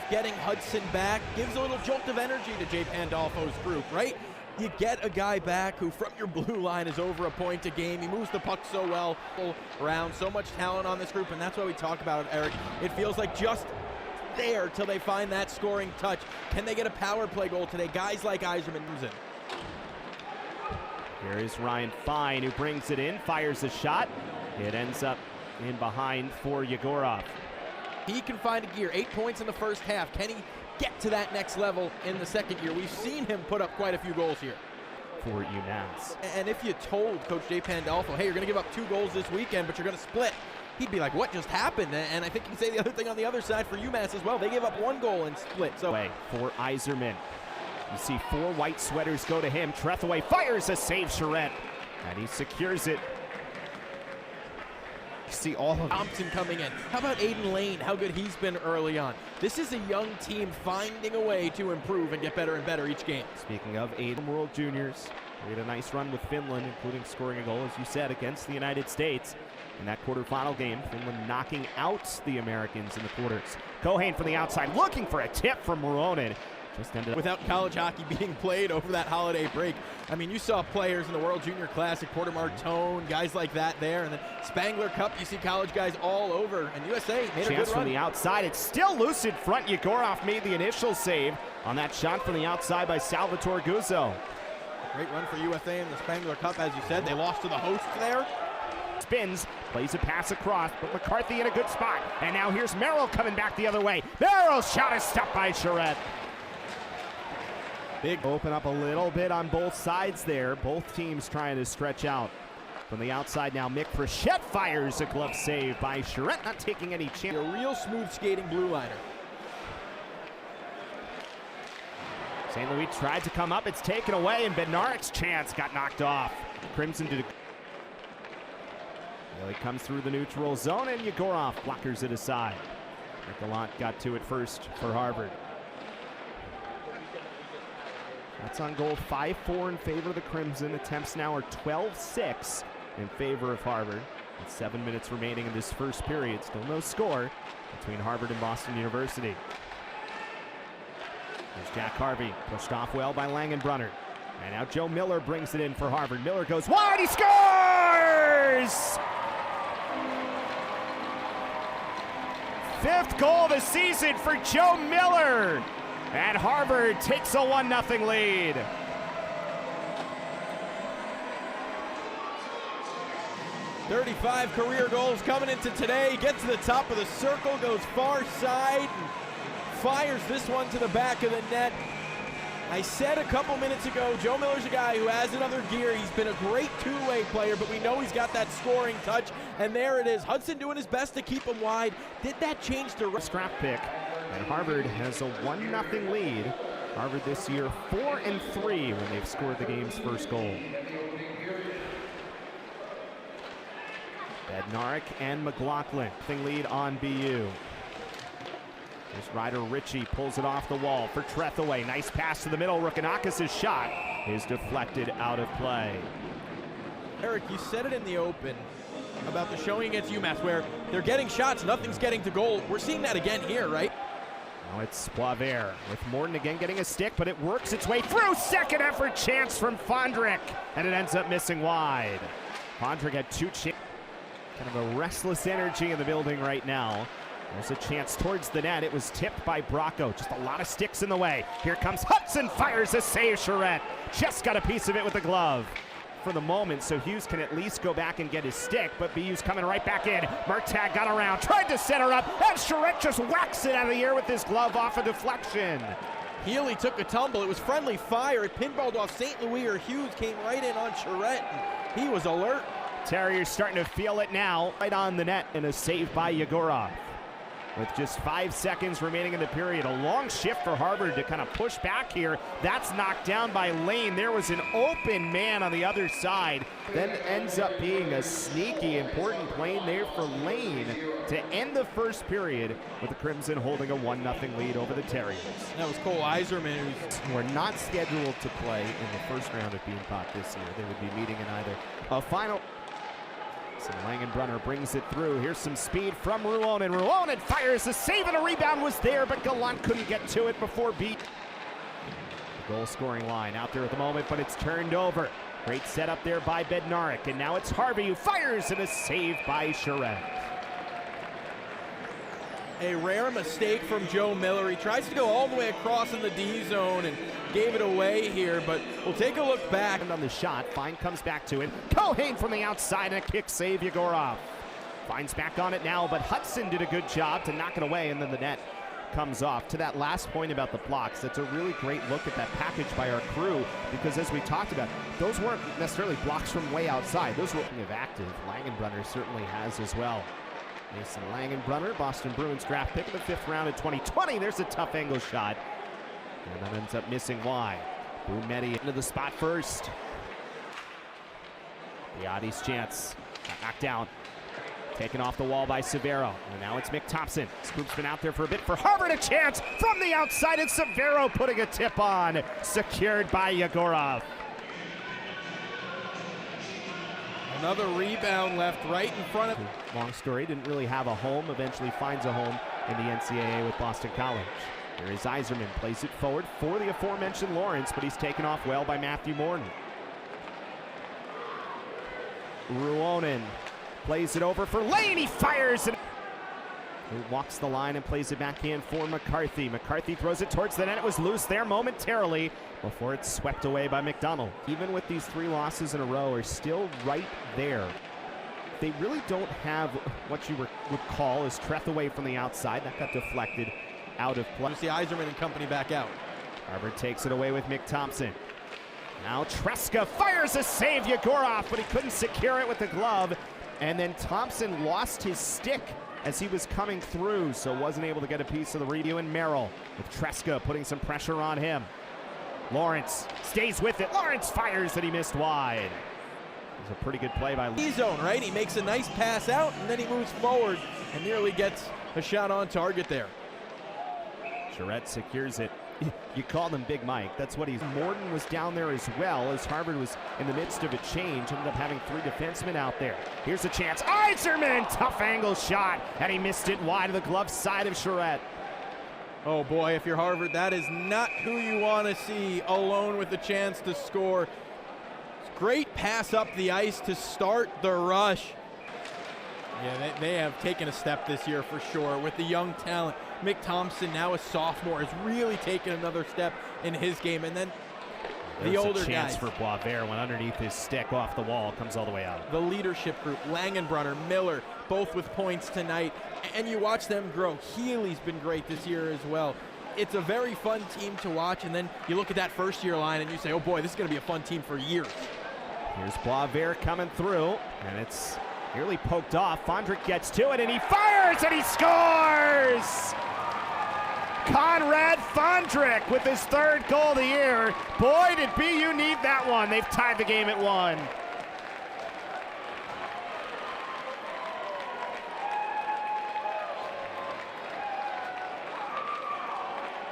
getting Hudson back gives a little jolt of energy to Jay Pandolfo's group, right? You get a guy back who from your blue line is over a point a game. He moves the puck so well around, so much talent on this group, and that's why we talk about it, Eric. It feels like just there till they find that scoring touch. Can they get a power play goal today? Guys like Yzerman moves in. Here is Ryan Fine, who brings it in, fires a shot. It ends up in behind for Yegorov. He can find a gear. 8 points in the first half. Can he get to that next level in the second year? We've seen him put up quite a few goals here. For UMass. And if you told Coach Jay Pandolfo, hey, you're going to give up 2 goals this weekend, but you're going to split, he'd be like, what just happened? And I think you can say the other thing on the other side for UMass as well. They gave up 1 goal and split. So for Yzerman. You see 4 white sweaters go to him. Trethewey fires a save, Charette, and he secures it. You see all of Thompson coming in. How about Aiden Lane? How good he's been early on. This is a young team finding a way to improve and get better and better each game. Speaking of Aiden World Juniors, we had a nice run with Finland, including scoring a goal, as you said, against the United States. In that quarterfinal game, Finland knocking out the Americans in the quarters. Kohane from the outside, looking for a tip from Moronen. Just ended up without college hockey being played over that holiday break. I mean, you saw players in the World Junior Classic, Porter Martone, guys like that there, and then Spangler Cup, you see college guys all over, and USA made a good run. Chance from the outside, it's still loose in front. Yegorov made the initial save on that shot from the outside by Salvatore Guzzo. Great run for USA in the Spangler Cup, as you said. They lost to the hosts there. Spins, plays a pass across, but McCarthy in a good spot. And now here's Merrill coming back the other way. Merrill's shot is stopped by Charette. Big open up a little bit on both sides there. Both teams trying to stretch out. From the outside now, Mick Frechette fires a glove save by Charette, not taking any chance. A real smooth skating blue liner. St. Louis tried to come up, it's taken away, and Bednarik's chance got knocked off. Crimson to He comes through the neutral zone, and Yegorov blockers it aside. Gallant got to it first for Harvard. That's on goal, 5-4 in favor of the Crimson. Attempts now are 12-6 in favor of Harvard. With 7 minutes remaining in this first period. Still no score between Harvard and Boston University. There's Jack Harvey, pushed off well by Langenbrunner. And now Joe Miller brings it in for Harvard. Miller goes wide, he scores! 5th goal of the season for Joe Miller. And Harvard takes a 1-0 lead. "35 career goals coming into today. Gets to the top of the circle, goes far side, and fires this one to the back of the net. I said a couple minutes ago, Joe Miller's a guy who has another gear. He's been a great two-way player, but we know he's got that scoring touch, and there it is. Hudson doing his best to keep him wide. Did that change the scrap pick? And Harvard has a 1-0 lead. Harvard this year 4-3 when they've scored the game's first goal. Bednarik and McLaughlin lead on BU. There's Ryder Ritchie, pulls it off the wall for Trethewey. Nice pass to the middle. Rukanakis' shot is deflected out of play. Eric, you said it in the open about the showing against UMass where they're getting shots, nothing's getting to goal. We're seeing that again here, right? Now it's Poivert with Morton again getting a stick, but it works its way through. Second effort chance from Fondrick, and it ends up missing wide. Fondrick had 2 chances. Kind of a restless energy in the building right now. There's a chance towards the net. It was tipped by Bracco. Just a lot of sticks in the way. Here comes Hudson, fires a save, Charette. Just got a piece of it with the glove for the moment, so Hughes can at least go back and get his stick, but BU's coming right back in. Murtagh got around, tried to center up, and Charette just whacks it out of the air with his glove off a deflection. Healy took a tumble. It was friendly fire. It pinballed off St. Louis, or Hughes came right in on Charette, and he was alert. Terriers starting to feel it now. Right on the net, and a save by Yegorov. With just 5 seconds remaining in the period. A long shift for Harvard to kind of push back here. That's knocked down by Lane. There was an open man on the other side. Then ends up being a sneaky, important play there for Lane to end the first period with the Crimson holding a 1-0 lead over the Terriers. That was Cole Yzerman, who are not scheduled to play in the first round of Beanpot this year. They would be meeting in either a final So Langenbrunner brings it through. Here's some speed from Ruonen. Ruonen fires. The save and a rebound was there, but Gallant couldn't get to it before beat. The goal scoring line out there at the moment, but it's turned over. Great setup there by Bednarik, and now it's Harvey who fires, and a save by Charette. A rare mistake from Joe Miller. He tries to go all the way across in the D zone and gave it away here, but we'll take a look back. And on the shot, Fine comes back to it. Kohane from the outside, and a kick save, Yegorov. Fine's back on it now, but Hudson did a good job to knock it away, and then the net comes off. To that last point about the blocks, that's a really great look at that package by our crew, because as we talked about, those weren't necessarily blocks from way outside. Those were active. Langenbrunner certainly has as well. Mason Langenbrunner, Boston Bruins draft pick in the 5th round of 2020. There's a tough angle shot, and that ends up missing wide. Boumetti into the spot first. Biati's chance. Got knocked down. Taken off the wall by Severo. And now it's Mick Thompson. Scoop's been out there for a bit for Harvard. A chance from the outside, and Severo putting a tip on. Secured by Yegorov. Another rebound left right in front of... Long story, didn't really have a home. Eventually finds a home in the NCAA with Boston College. Here is Yzerman. Plays it forward for the aforementioned Lawrence, but he's taken off well by Matthew Morton. Ruonen plays it over for Lane. He fires, and he walks the line and plays it backhand for McCarthy. McCarthy throws it towards the net. It was loose there momentarily before it's swept away by McDonald. Even with these 3 losses in a row, are still right there. They really don't have what you would call as Treth away from the outside. That got deflected out of play. You see Yzerman and company back out. Harvard takes it away with Mick Thompson. Now Treska fires a save, Yegorov, but he couldn't secure it with the glove. And then Thompson lost his stick as he was coming through, so wasn't able to get a piece of the review. And Merrill with Treska putting some pressure on him. Lawrence stays with it. Lawrence fires, and he missed wide. It was a pretty good play by D-zone, right? He makes a nice pass out, and then he moves forward and nearly gets a shot on target there. Charette secures it. You called him Big Mike. That's what he's. Morton was down there as well, as Harvard was in the midst of a change. Ended up having 3 defensemen out there. Here's a chance. Yzerman, tough angle shot, and he missed it wide of the glove side of Charette. Oh boy, if you're Harvard, that is not who you want to see alone with the chance to score. Great pass up the ice to start the rush. Yeah, they have taken a step this year for sure with the young talent. Mick Thompson, now a sophomore, has really taken another step in his game. And then the older guys. Chance for Boisvert went underneath his stick off the wall, comes all the way out. The leadership group, Langenbrunner, Miller, both with points tonight. And you watch them grow. Healy's been great this year as well. It's a very fun team to watch. And then you look at that first-year line and you say, oh boy, this is going to be a fun team for years. Here's Boisvert coming through, and it's nearly poked off. Fondrick gets to it, and he fires, and he scores! Conrad Fondrick with his 3rd goal of the year. Boy, did BU need that one. They've tied the game at 1.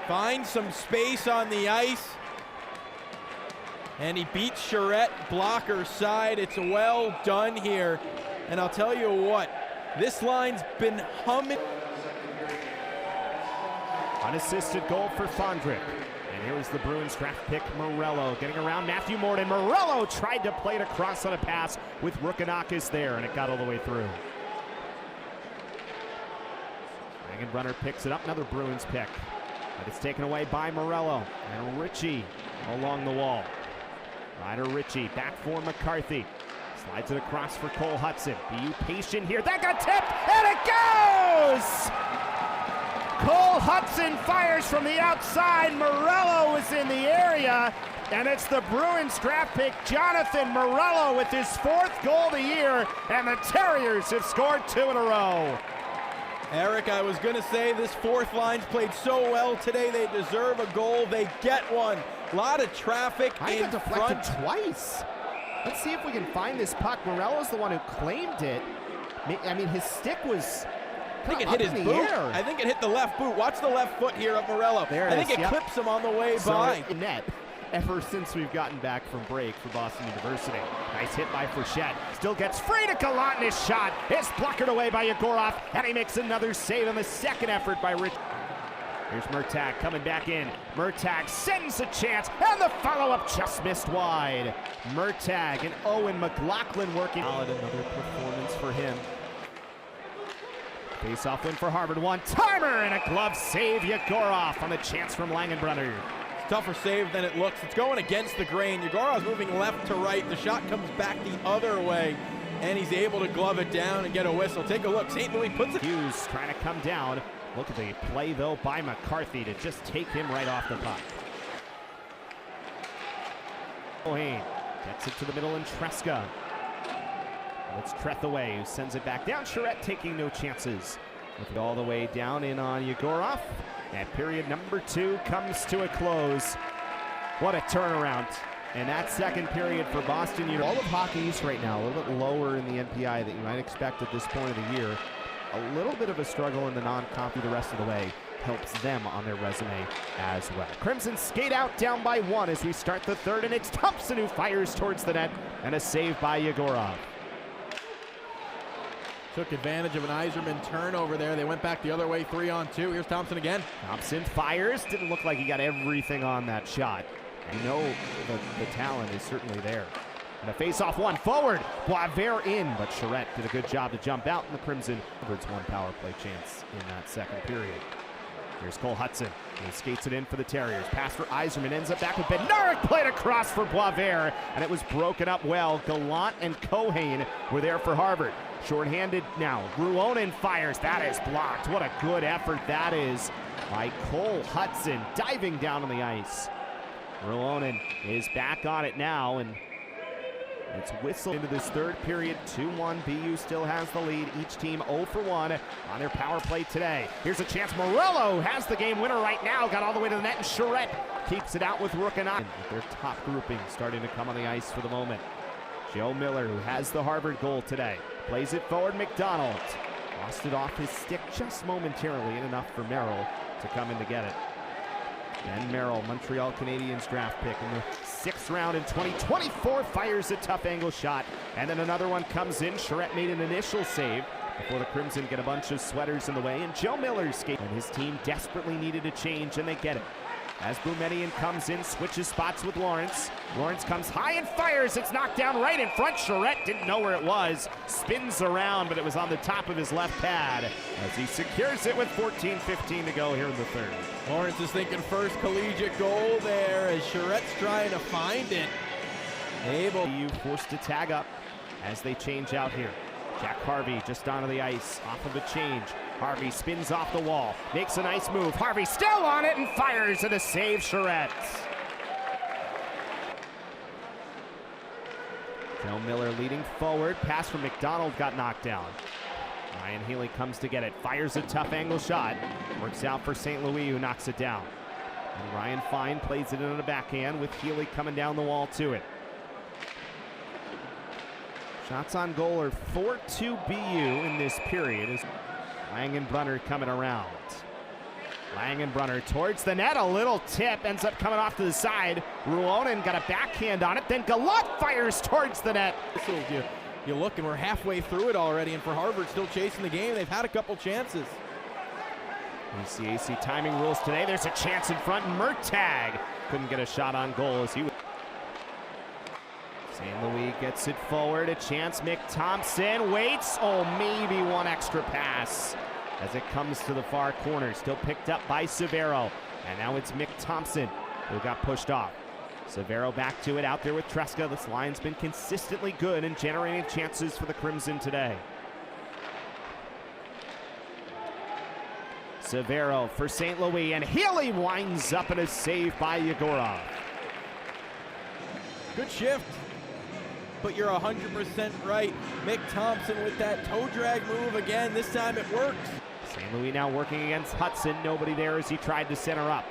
Finds some space on the ice. And he beats Charette, blocker side. It's well done here. And I'll tell you what, this line's been humming. Unassisted goal for Fondrick. And here is the Bruins draft pick, Morello, getting around Matthew Morton. Morello tried to play it across on a pass with Rukanakis there, and it got all the way through. Langenbrunner picks it up, another Bruins pick. But it's taken away by Morello. And Ritchie along the wall. Ryder Ritchie back for McCarthy. Slides it across for Cole Hudson. BU patient here. That got tipped, and it goes! Cole Hudson fires from the outside. Morello was in the area, and it's the Bruins draft pick, Jonathan Morello, with his 4th goal of the year, and the Terriers have scored 2 in a row. Eric, I was going to say this 4th line's played so well today. They deserve a goal. They get one. A lot of traffic in got deflected twice. Let's see if we can find this puck. Morello's the one who claimed it. I mean, his stick was I think it hit his boot. I think it hit the left boot. Watch the left foot here of Morello. There I think it clips him on the way by. Net. ever since we've gotten back from break for Boston University. Nice hit by Frechette. Still gets free to Gallant, and his shot is blockered away by Yegorov, and he makes another save on the second effort by Rich. Here's Murtagh coming back in. Murtagh sends a chance, and the follow-up just missed wide. Murtagh and Owen McLaughlin working. Another performance for him. Face-off win for Harvard. One-timer and a glove save. Yegorov on the chance from Langenbrunner. It's tougher save than it looks. It's going against the grain. Yegorov's moving left to right. The shot comes back the other way, and he's able to glove it down and get a whistle. Take a look. St. Louis puts it. Hughes trying to come down. Look at the play, though, by McCarthy to just take him right off the puck. O'Hain gets it to the middle, and Tresca. It's Trethaway who sends it back down. Charette taking no chances. With it all the way down in on Yegorov. And period number 2 comes to a close. What a turnaround. And that second period for Boston University. All of Hockey East right now, a little bit lower in the NPI that you might expect at this point of the year. A little bit of a struggle in the non-comp the rest of the way helps them on their resume as well. Crimson skate out down by 1 as we start the third, and it's Thompson who fires towards the net, and a save by Yegorov. Took advantage of an Yzerman turnover there. They went back the other way, 3-on-2. Here's Thompson again. Thompson fires. Didn't look like he got everything on that shot. You know the talent is certainly there. And a face-off one forward. Boisvert in, but Charette did a good job to jump out, and the Crimson Harvard's one power play chance in that second period. Here's Cole Hudson. He skates it in for the Terriers. Pass for Yzerman, ends up back with Bednarik, played across for Boisvert, and it was broken up well. Gallant and Cohane were there for Harvard. Shorthanded now. Ruonen fires. That is blocked. What a good effort that is by Cole Hudson, diving down on the ice. Ruonen is back on it now, and it's whistled into this third period. 2-1. BU still has the lead. Each team 0 for 1 on their power play today. Here's a chance. Morello has the game winner right now. Got all the way to the net, and Charette keeps it out with Rookenot. Their top grouping starting to come on the ice for the moment. Joe Miller, who has the Harvard goal today, plays it forward. McDonald lost it off his stick just momentarily, and enough for Merrill to come in to get it. And Merrill, Montreal Canadiens draft pick in the 6th round in 2024, fires a tough angle shot, and then another one comes in. Charette made an initial save before the Crimson get a bunch of sweaters in the way, and Joe Miller's skate. And his team desperately needed a change, and they get it. As Boumediene comes in, switches spots with Lawrence. Lawrence comes high and fires. It's knocked down right in front. Charette didn't know where it was. Spins around, but it was on the top of his left pad as he secures it with 14:15 to go here in the third. Lawrence is thinking first collegiate goal there as Charette's trying to find it. You forced to tag up as they change out here. Jack Harvey just onto the ice, off of a change. Harvey spins off the wall, makes a nice move. Harvey still on it and fires, and a save, Charette. Joe Miller leading forward. Pass from McDonald got knocked down. Ryan Healy comes to get it, fires a tough angle shot. Works out for St. Louis, who knocks it down. And Ryan Fine plays it in on a backhand with Healy coming down the wall to it. Shots on goal are 4-2 BU in this period as Langenbrunner coming around. Langenbrunner towards the net, a little tip, ends up coming off to the side. Ruonen got a backhand on it, then Gallant fires towards the net. You look, and we're halfway through it already, and for Harvard still chasing the game. They've had a couple chances. NCAA timing rules today. There's a chance in front. Murtagh couldn't get a shot on goal as he was. St. Louis gets it forward, a chance. Mick Thompson waits. Oh, maybe one extra pass as it comes to the far corner. Still picked up by Severo. And now it's Mick Thompson who got pushed off. Severo back to it out there with Tresca. This line's been consistently good and generating chances for the Crimson today. Severo for St. Louis, and Healy winds up in a save by Yegorov. Good shift, but you're 100% right. Mick Thompson with that toe drag move again. This time it works. St. Louis now working against Hudson. Nobody there as he tried to center up.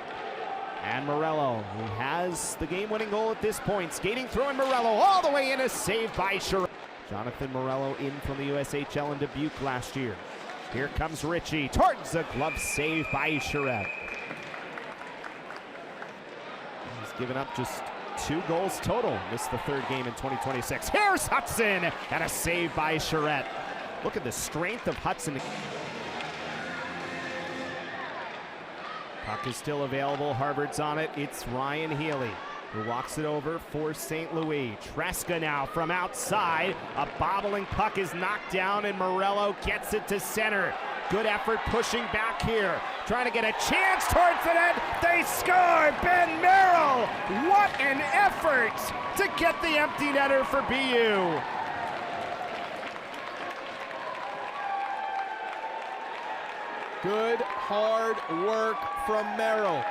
And Morello, who has the game-winning goal at this point, skating through, and Morello all the way in, a save by Charette. Jonathan Morello in from the USHL in Dubuque last year. Here comes Ritchie towards a glove save by Charette. given up just 2 goals total. Missed the 3rd game in 2026. Here's Hudson, and a save by Charette. Look at the strength of Hudson. Puck is still available. Harvard's on it. It's Ryan Healy who walks it over for St. Louis. Tresca now from outside. A bobbling puck is knocked down, and Morello gets it to center. Good effort pushing back here. Trying to get a chance towards the net. They score! Ben Merrill! What an effort to get the empty netter for BU. Good hard work from Merrill.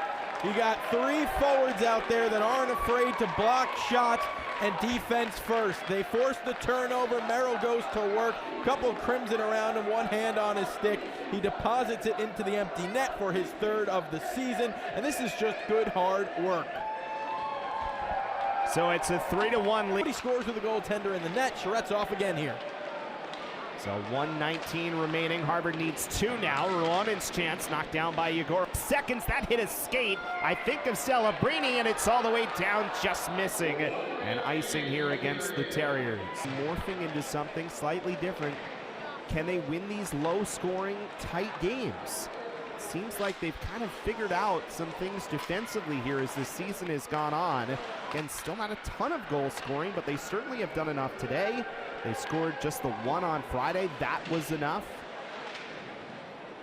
You got 3 forwards out there that aren't afraid to block shots and defense first. They force the turnover. Merrill goes to work. Couple Crimson around him, one hand on his stick. He deposits it into the empty net for his 3rd of the season, and this is just good hard work. So it's a 3-1 lead. He scores with a goaltender in the net. Charette's off again here. So 1:19 remaining. Harvard needs 2 now. Ruanen's chance knocked down by Yegor. Seconds, that hit a skate. I think of Celebrini, and it's all the way down, just missing. And icing here against the Terriers. Morphing into something slightly different. Can they win these low-scoring, tight games? Seems like they've kind of figured out some things defensively here as the season has gone on. Again, still not a ton of goal scoring, but they certainly have done enough today. They scored just the 1 on Friday. That was enough.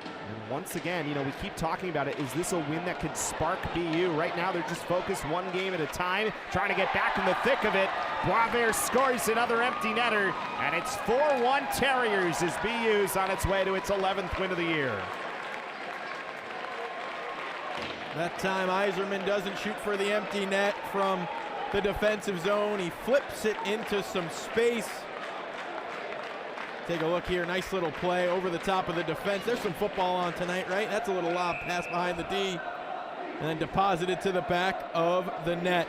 And once again, you know, we keep talking about it. Is this a win that could spark BU? Right now, they're just focused 1 game at a time, trying to get back in the thick of it. Boisvert scores another empty netter, and it's 4-1 Terriers as BU's on its way to its 11th win of the year. That time Yzerman doesn't shoot for the empty net from the defensive zone. He flips it into some space. Take a look here, nice little play over the top of the defense. There's some football on tonight, right? That's a little lob pass behind the D. And then deposited to the back of the net.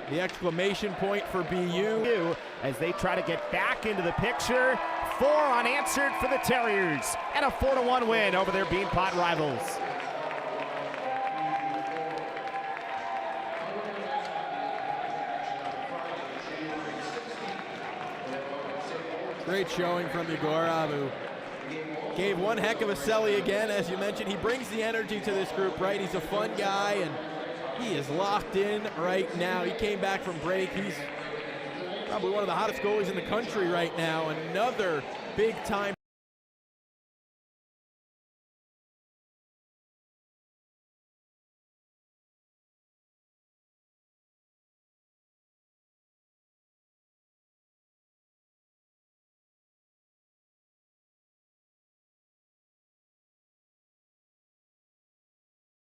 The exclamation point for BU as they try to get back into the picture. 4 unanswered for the Terriers, and a 4-1 win over their Beanpot rivals. Great showing from Yegorov, who gave one heck of a celly again. As you mentioned, he brings the energy to this group, right? He's a fun guy, and he is locked in right now. He came back from break. He's probably one of the hottest goalies in the country right now. Another big-time